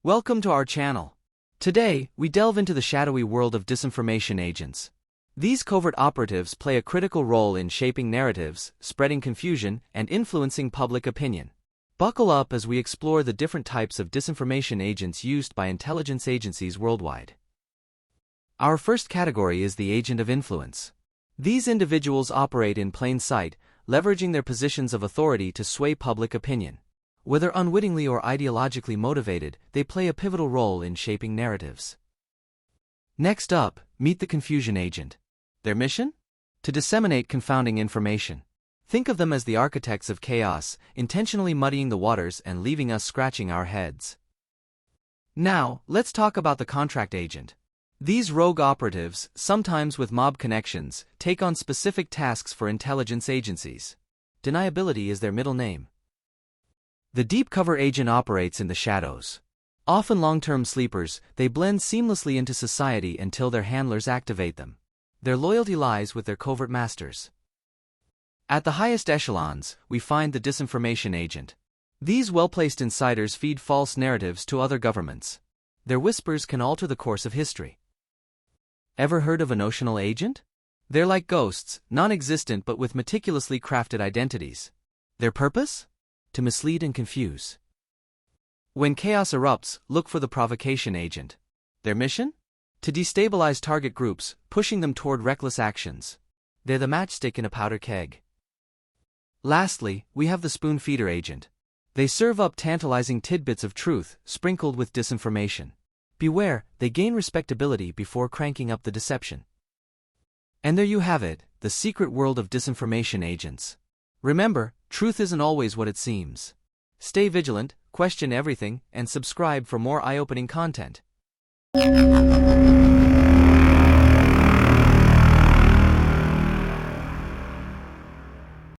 Welcome to our channel. Today, we delve into the shadowy world of disinformation agents. These covert operatives play a critical role in shaping narratives, spreading confusion, and influencing public opinion. Buckle up as we explore the different types of disinformation agents used by intelligence agencies worldwide. Our first category is the agent of influence. These individuals operate in plain sight, leveraging their positions of authority to sway public opinion. Whether unwittingly or ideologically motivated, they play a pivotal role in shaping narratives. Next up, meet the confusion agent. Their mission? To disseminate confounding information. Think of them as the architects of chaos, intentionally muddying the waters and leaving us scratching our heads. Now, let's talk about the contract agent. These rogue operatives, sometimes with mob connections, take on specific tasks for intelligence agencies. Deniability is their middle name. The deep cover agent operates in the shadows. Often long-term sleepers, they blend seamlessly into society until their handlers activate them. Their loyalty lies with their covert masters. At the highest echelons, we find the disinformation agent. These well-placed insiders feed false narratives to other governments. Their whispers can alter the course of history. Ever heard of a notional agent? They're like ghosts, non-existent but with meticulously crafted identities. Their purpose? To mislead and confuse. When chaos erupts, look for the provocation agent. Their mission? To destabilize target groups, pushing them toward reckless actions. They're the matchstick in a powder keg. Lastly, we have the spoon feeder agent. They serve up tantalizing tidbits of truth, sprinkled with disinformation. Beware, they gain respectability before cranking up the deception. And there you have it, the secret world of disinformation agents. Remember, truth isn't always what it seems. Stay vigilant, question everything, and subscribe for more eye-opening content.